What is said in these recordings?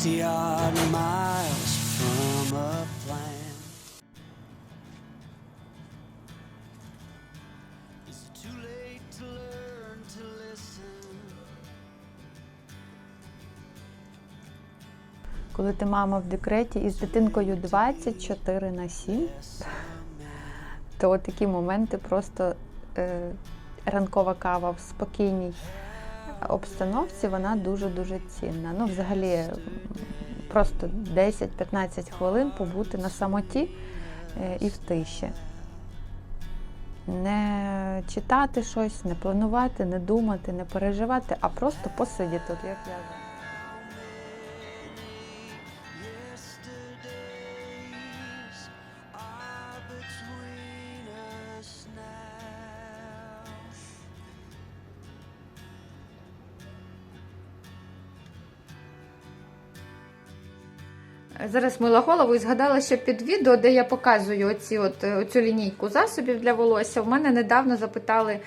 60-odd miles from a plan. Is it too late to learn to listen? Коли ти мама в декреті із дитинкою 24/7, то от такі моменти просто ранкова кава в спокійній обстановці, вона дуже-дуже цінна. Ну, взагалі, просто 10-15 хвилин побути на самоті і в тиші. Не читати щось, не планувати, не думати, не переживати, а просто посидіти, от як я. Зараз мила голову і згадала, що під відео, де я показую оцю лінійку засобів для волосся, в мене недавно запитали,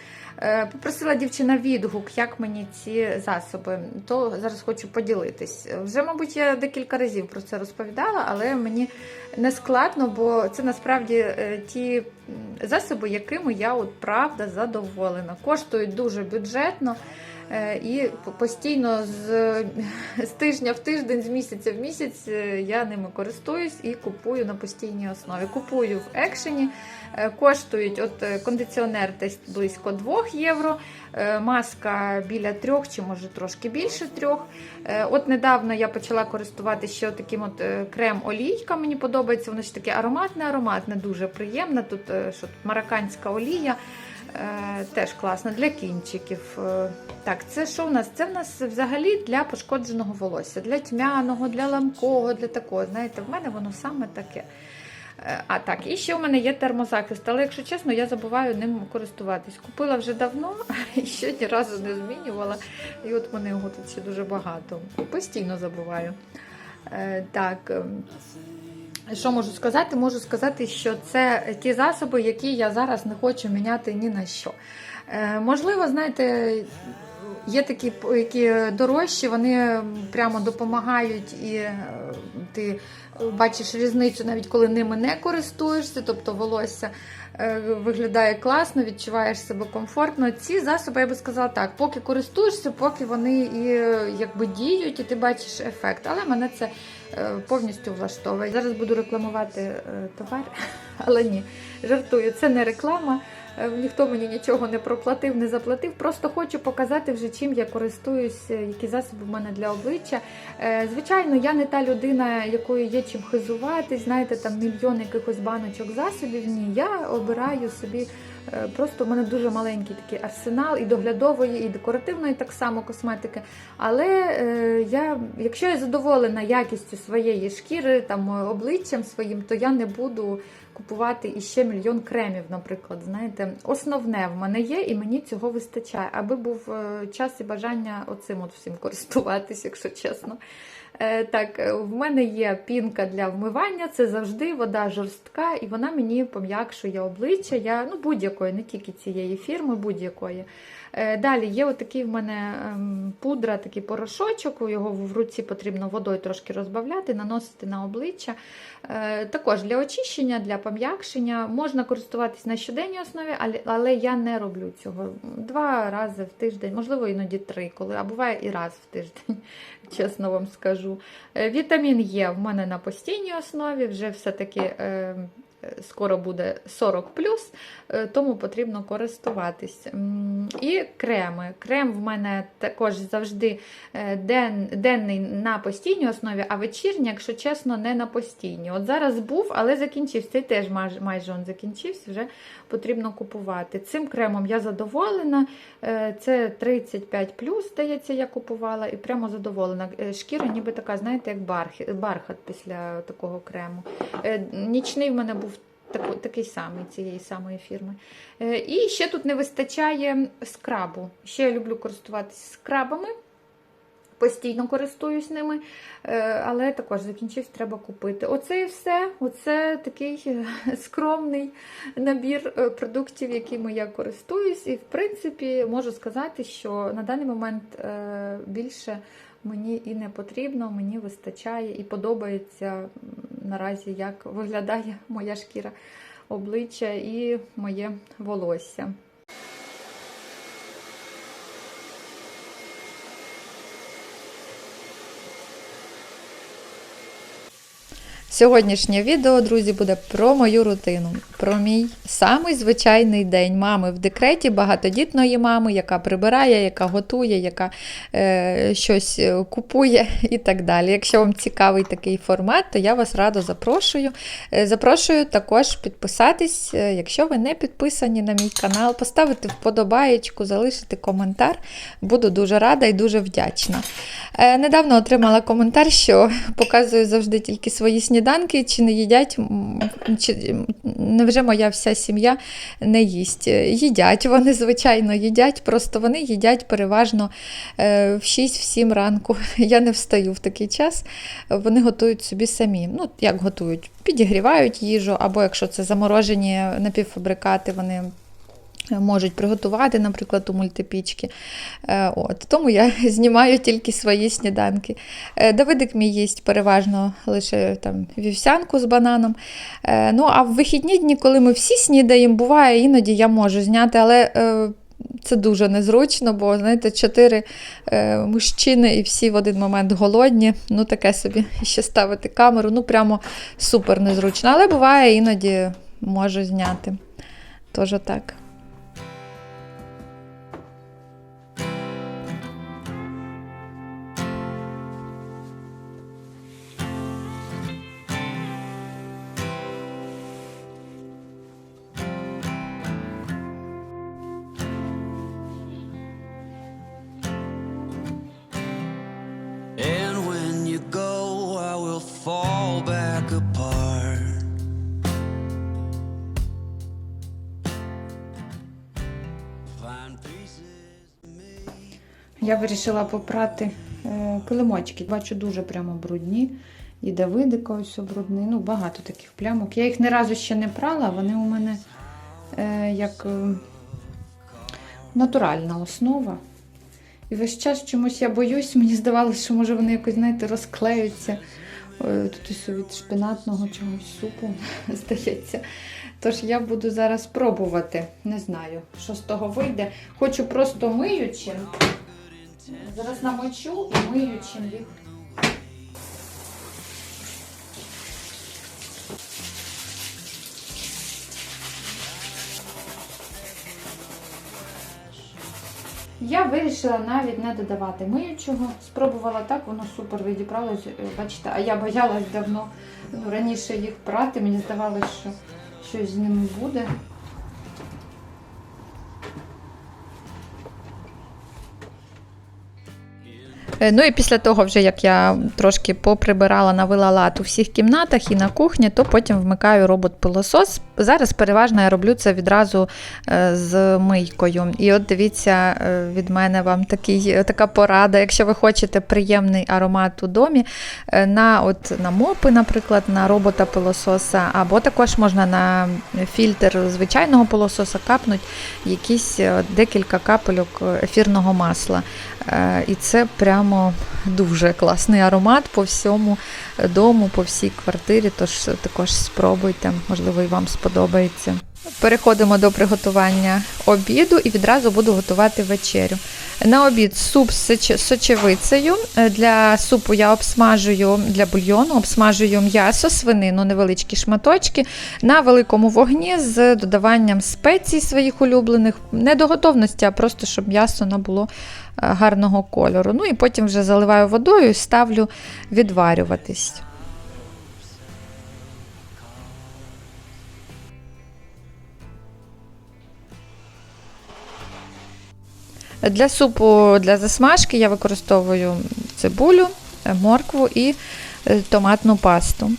попросила дівчина відгук, як мені ці засоби, то зараз хочу поділитись. Вже, мабуть, я декілька разів про це розповідала, але мені не складно, бо це насправді ті засоби, якими я правда задоволена. Коштують дуже бюджетно. І постійно з тижня в тиждень, з місяця в місяць я ними користуюсь і купую на постійній основі. Купую в екшені, коштують кондиціонер десь близько 2 євро, маска біля 3 чи може трошки більше 3. От недавно я почала користуватися ще таким крем-олійка, мені подобається, воно ж таке ароматне, дуже приємне, тут марокканська олія. Теж класно для кінчиків. Так, це що в нас? Це в нас взагалі для пошкодженого волосся, для тьмяного, для ламкого, для такого. Знаєте, в мене воно саме таке. А так, і ще в мене є термозахист, але, якщо чесно, я забуваю ним користуватись. Купила вже давно, і ще ні разу не змінювала. І от в мене його тут ще дуже багато. Постійно забуваю. Так. Що можу сказати? Можу сказати, що це ті засоби, які я зараз не хочу міняти ні на що. Можливо, знаєте, є такі, які дорожчі, вони прямо допомагають, і ти бачиш різницю, навіть коли ними не користуєшся, тобто волосся виглядає класно, відчуваєш себе комфортно. Ці засоби, я би сказала так, поки користуєшся, поки вони і діють, і ти бачиш ефект. Але мене це повністю влаштовує. Зараз буду рекламувати товар, але ні, жартую, це не реклама. Ніхто мені нічого не проплатив, не заплатив. Просто хочу показати вже, чим я користуюсь, які засоби в мене для обличчя. Звичайно, я не та людина, якою є чим хизуватись, знаєте, там мільйон якихось баночок засобів. Ні, я обираю собі, просто в мене дуже маленький такий арсенал і доглядової, і декоративної так само косметики. Але якщо я задоволена якістю своєї шкіри, там, обличчям своїм, то я не буду купувати іще мільйон кремів, наприклад, знаєте. Основне в мене є, і мені цього вистачає, аби був час і бажання оцим всім користуватись, якщо чесно. Так, в мене є пінка для вмивання, це завжди вода жорстка, і вона мені пом'якшує обличчя, будь-якої, не тільки цієї фірми, будь-якої. Далі є отакий в мене пудра, такий порошочок, його в руці потрібно водою трошки розбавляти, наносити на обличчя. Також для очищення, для пом'якшення. Можна користуватись на щоденній основі, але я не роблю цього. 2 рази в тиждень, можливо іноді 3, а буває і раз в тиждень, чесно вам скажу. Вітамін Е в мене на постійній основі, вже все-таки скоро буде 40+, тому потрібно користуватись. І креми. Крем в мене також завжди денний на постійній основі, а вечірній, якщо чесно, не на постійній. От зараз був, але закінчився. Цей теж майже він закінчився, вже потрібно купувати. Цим кремом я задоволена. Це 35+, здається, я купувала, і прямо задоволена. Шкіра ніби така, знаєте, як бархат після такого крему. Нічний в мене був такий самий, цієї самої фірми. І ще тут не вистачає скрабу. Ще я люблю користуватися скрабами. Постійно користуюсь ними, але також закінчився, треба купити. Оце і все. Оце такий скромний набір продуктів, якими я користуюсь. І, в принципі, можу сказати, що на даний момент більше мені і не потрібно, мені вистачає і подобається наразі, як виглядає моя шкіра, обличчя і моє волосся. Сьогоднішнє відео, друзі, буде про мою рутину, про мій самий звичайний день мами в декреті, багатодітної мами, яка прибирає, яка готує, яка щось купує і так далі. Якщо вам цікавий такий формат, то я вас радо запрошую. Запрошую також підписатись, якщо ви не підписані на мій канал, поставити вподобаєчку, залишити коментар. Буду дуже рада і дуже вдячна. Недавно отримала коментар, що показую завжди тільки свої сніданки, чи не їдять, чи невже моя вся сім'я не їсть. Їдять, вони, звичайно, їдять, просто вони їдять переважно в 6-7 ранку. Я не встаю в такий час, вони готують собі самі. Ну, як готують? Підігрівають їжу, або якщо це заморожені напівфабрикати, вони можуть приготувати, наприклад, у мультипічки. Тому я знімаю тільки свої сніданки. Давидик мій їсть переважно лише там вівсянку з бананом. А в вихідні дні, коли ми всі снідаємо, буває, іноді я можу зняти, але це дуже незручно, бо, знаєте, 4 мужчини і всі в один момент голодні. Ну, таке собі, ще ставити камеру, прямо супер незручно. Але буває, іноді можу зняти. Тож так. And when you go, I will fall back apart. Find pieces of me. Я вирішила попрати килимочки. Бачу, дуже прямо брудні. І Давидика ось брудний. Багато таких плямок. Я їх ні разу ще не прала, вони у мене як натуральна основа. І весь час чомусь я боюсь, мені здавалося, що може вони якось, знаєте, розклеються. Тут ось від шпинатного чогось супу, здається. Тож я буду зараз пробувати. Не знаю, що з того вийде. Хочу просто миючим. Зараз намочу і миючим їх. Я вирішила навіть не додавати миючого. Спробувала так, воно супер відібралось, бачите, а я боялась давно раніше їх прати. Мені здавалося, що щось з ними буде. І після того, вже як я трошки поприбирала, навела лад у всіх кімнатах і на кухні, то потім вмикаю робот-пилосос. Зараз переважно я роблю це відразу з мийкою. І от дивіться, від мене вам така порада, якщо ви хочете приємний аромат у домі, на мопи, наприклад, на робота-пилососа, або також можна на фільтр звичайного пилососа капнути якісь декілька капельок ефірного масла. І це прямо дуже класний аромат по всьому дому, по всій квартирі, тож також спробуйте, можливо, і вам сподобається. Переходимо до приготування обіду і відразу буду готувати вечерю. На обід суп з сочевицею. Для супу я для бульйону обсмажую м'ясо, свинину, невеличкі шматочки на великому вогні з додаванням спецій своїх улюблених. Не до готовності, а просто, щоб м'ясо набуло гарного кольору. І потім вже заливаю водою і ставлю відварюватись. Для супу, для засмажки я використовую цибулю, моркву і томатну пасту.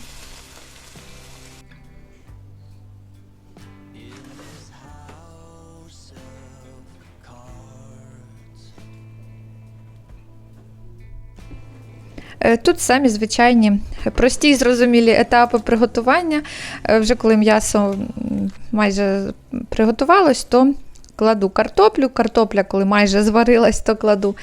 Тут самі звичайні, прості і зрозумілі етапи приготування. Вже коли м'ясо майже приготувалось, то Кладу картоплю, картопля, коли майже зварилась, то кладу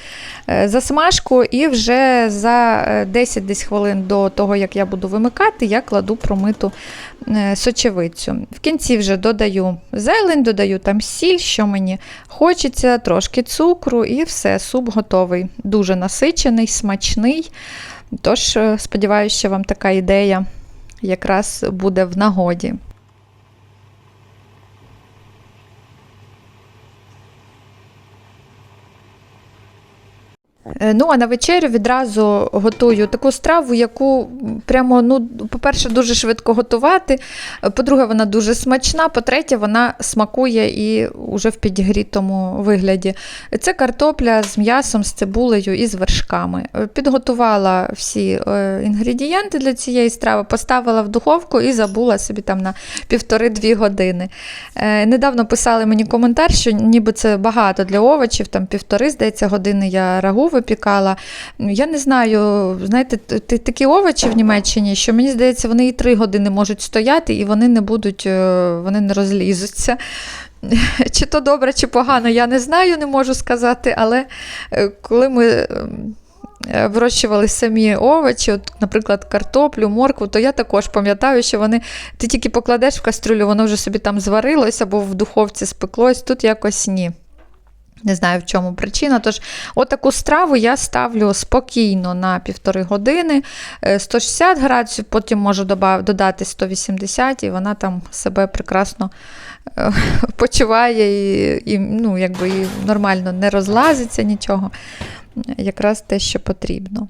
засмажку, і вже за 10 десь хвилин до того, як я буду вимикати, я кладу промиту сочевицю. В кінці вже додаю зелень, додаю там сіль, що мені хочеться, трошки цукру, і все, суп готовий. Дуже насичений, смачний. Тож, сподіваюся, що вам така ідея якраз буде в нагоді. Ну, а на вечерю відразу готую таку страву, яку прямо, ну, по-перше, дуже швидко готувати, по-друге, вона дуже смачна, по-третє, вона смакує і вже в підігрітому вигляді. Це картопля з м'ясом, з цибулею і з вершками. Підготувала всі інгредієнти для цієї страви, поставила в духовку і забула собі там на 1,5-2 години. Недавно писали мені коментар, що ніби це багато для овочів, там 1,5, здається, години я рагу випікала. Я не знаю, знаєте, такі овочі в Німеччині, що мені здається, вони і 3 години можуть стояти, і вони не будуть, вони не розлізуться. Чи то добре, чи погано, я не знаю, не можу сказати, але коли ми вирощували самі овочі, от, наприклад, картоплю, моркву, то я також пам'ятаю, що вони, ти тільки покладеш в кастрюлю, воно вже собі там зварилось або в духовці спеклось, тут якось ні. Не знаю, в чому причина. Тож, отаку страву я ставлю спокійно на 1,5 години, 160 градусів, потім можу додати 180, і вона там себе прекрасно почуває і ну, якби, і нормально не розлазиться нічого. Якраз те, що потрібно.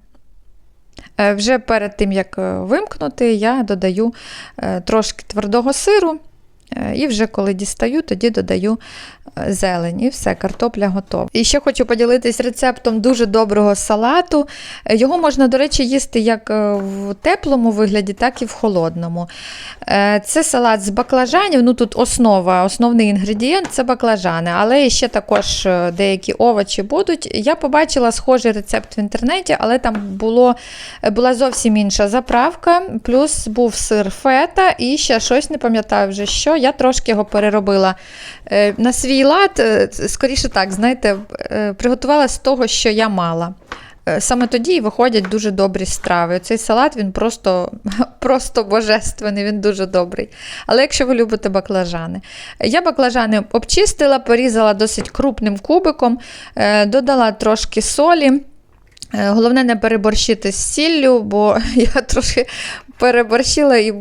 Вже перед тим, як вимкнути, я додаю трошки твердого сиру. І вже коли дістаю, тоді додаю зелень. І все, картопля готова. І ще хочу поділитись рецептом дуже доброго салату. Його можна, до речі, їсти як в теплому вигляді, так і в холодному. Це салат з баклажанів. Ну, тут основний інгредієнт – це баклажани. Але ще також деякі овочі будуть. Я побачила схожий рецепт в інтернеті, але там була зовсім інша заправка. Плюс був сир фета і ще щось, не пам'ятаю вже що. Я трошки його переробила на свій лад, скоріше так, знаєте, приготувала з того, що я мала. Саме тоді і виходять дуже добрі страви. Цей салат, він просто божественний, він дуже добрий. Але якщо ви любите баклажани. Я баклажани обчистила, порізала досить крупним кубиком, додала трошки солі. Головне не переборщити з сіллю, бо я трохи переборщила і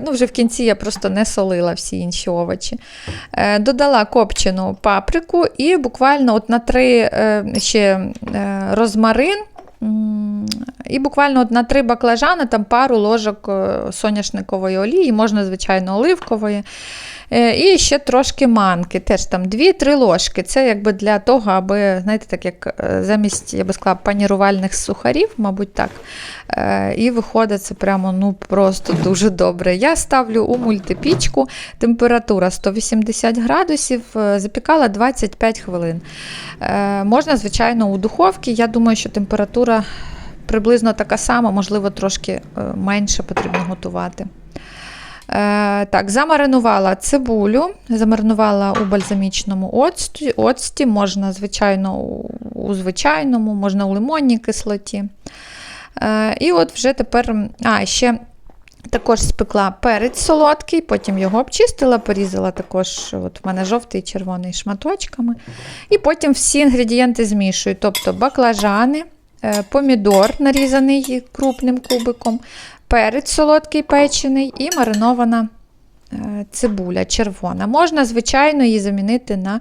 вже в кінці я просто не солила всі інші овочі. Додала копчену паприку і буквально на 3 ще розмарин, і буквально на 3 баклажани, там пару ложок соняшникової олії, можна, звичайно, оливкової. І ще трошки манки, теж там 2-3 ложки. Це якби для того, аби, знаєте, так як замість, я би сказала, панірувальних сухарів, мабуть, так. І виходить це прямо, просто дуже добре. Я ставлю у мультипічку, температура 180 градусів, запікала 25 хвилин. Можна, звичайно, у духовці. Я думаю, що температура приблизно така сама, можливо, трошки менше потрібно готувати. Так, замаринувала цибулю, замаринувала у бальзамічному оцті, можна, звичайно, у звичайному, можна у лимонній кислоті. І от вже тепер, ще також спекла перець солодкий, потім його обчистила, порізала також, от в мене жовтий і червоний шматочками. І потім всі інгредієнти змішую, тобто баклажани, помідор нарізаний крупним кубиком, перець солодкий печений і маринована цибуля червона. Можна, звичайно, її замінити на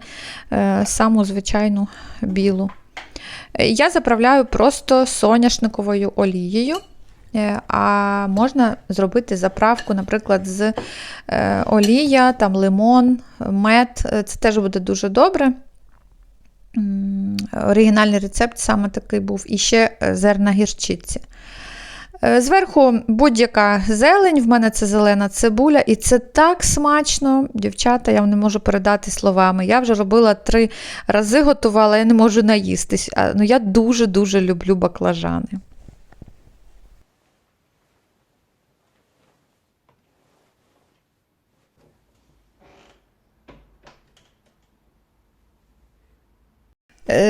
саму звичайну білу. Я заправляю просто соняшниковою олією, а можна зробити заправку, наприклад, з олія, там лимон, мед. Це теж буде дуже добре. Оригінальний рецепт саме такий був. І ще зерна гірчиці. Зверху будь-яка зелень, в мене це зелена цибуля, і це так смачно, дівчата, я вам не можу передати словами. Я вже робила 3 рази, готувала, я не можу наїстись. Я дуже-дуже люблю баклажани.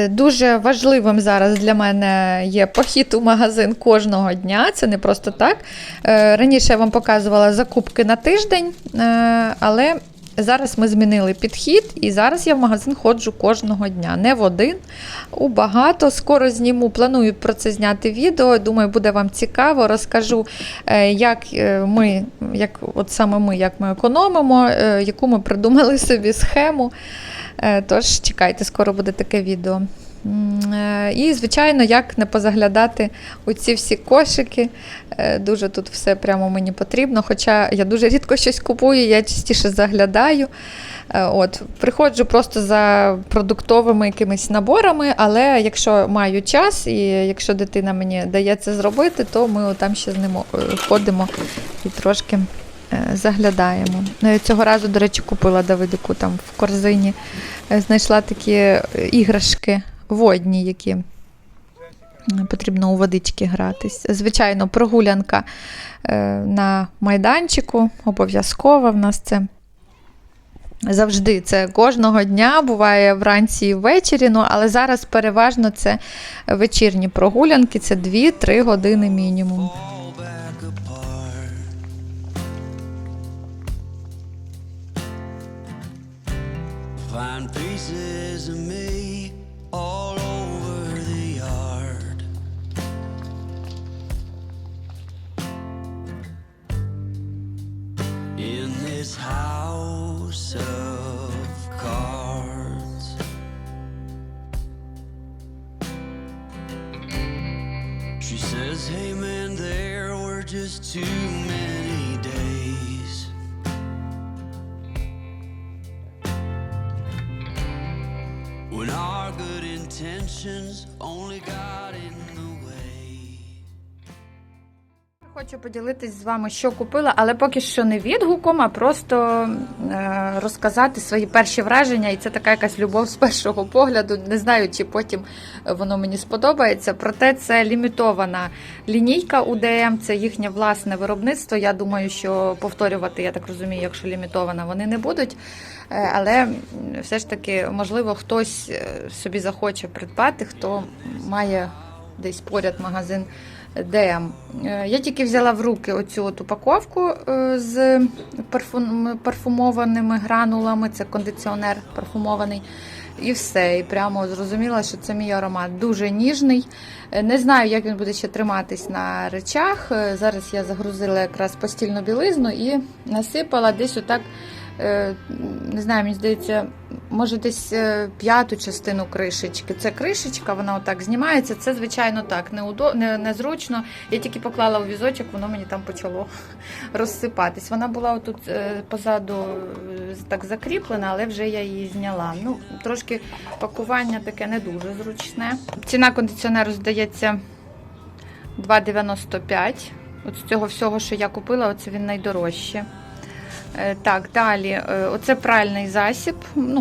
Дуже важливим зараз для мене є похід у магазин кожного дня, це не просто так. Раніше я вам показувала закупки на тиждень, але зараз ми змінили підхід, і зараз я в магазин ходжу кожного дня. Не в один, у багато. Скоро зніму, планую про це зняти відео. Думаю, буде вам цікаво. Розкажу, як ми економимо, яку ми придумали собі схему. Тож чекайте, скоро буде таке відео. І, звичайно, як не позаглядати у ці всі кошики. Дуже тут все прямо мені потрібно, хоча я дуже рідко щось купую, я частіше заглядаю. Приходжу просто за продуктовими якимись наборами, але якщо маю час і якщо дитина мені дає це зробити, то ми там ще з ним ходимо і трошки заглядаємо. Цього разу, до речі, купила Давидику там в корзині. Знайшла такі іграшки водні, які потрібно у водички гратись. Звичайно, прогулянка на майданчику, обов'язково в нас це. Завжди, це кожного дня, буває вранці і ввечері, але зараз переважно це вечірні прогулянки, це 2-3 години мінімум. Find pieces of me all over the yard. In this house of cards. She says, hey man, there were just too many days. When our good intentions only got in the way. Хочу поділитись з вами, що купила, але поки що не відгуком, а просто розказати свої перші враження. І це така якась любов з першого погляду. Не знаю, чи потім воно мені сподобається. Проте це лімітована лінійка UDM, це їхнє власне виробництво. Я думаю, що повторювати, я так розумію, якщо лімітована, вони не будуть. Але все ж таки, можливо, хтось собі захоче придбати, хто має десь поряд магазин DM. Я тільки взяла в руки оцю упаковку з парфумованими гранулами, це кондиціонер парфумований, і все. І прямо зрозуміла, що це мій аромат. Дуже ніжний. Не знаю, як він буде ще триматись на речах. Зараз я загрузила якраз постільну білизну і насипала десь отак, не знаю, мені здається, може десь 5-ту частину кришечки. Це кришечка, вона отак знімається. Це, звичайно, так, незручно. Я тільки поклала у візочок, воно мені там почало розсипатись. Вона була отут позаду так закріплена, але вже я її зняла. Трошки пакування таке не дуже зручне. Ціна кондиціонеру, здається, 2,95. От з цього всього, що я купила, оце він найдорожче. Так, далі, оце пральний засіб,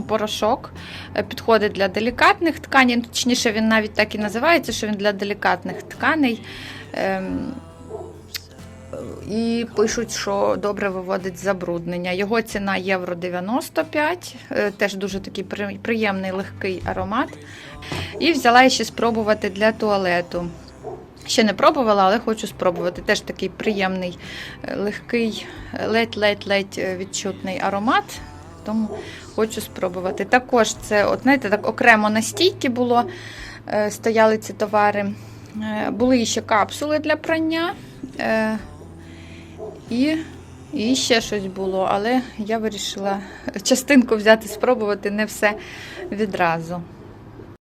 порошок, підходить для делікатних тканей, точніше він навіть так і називається, що він для делікатних тканей. І пишуть, що добре виводить забруднення. Його ціна євро 95, теж дуже такий приємний, легкий аромат. І взяла ще спробувати для туалету. Ще не пробувала, але хочу спробувати. Теж такий приємний, легкий, ледь-ледь відчутний аромат, тому хочу спробувати. Також це, знаєте, так окремо на стійці було, стояли ці товари. Були ще капсули для прання і ще щось було, але я вирішила частинку взяти, спробувати, не все відразу.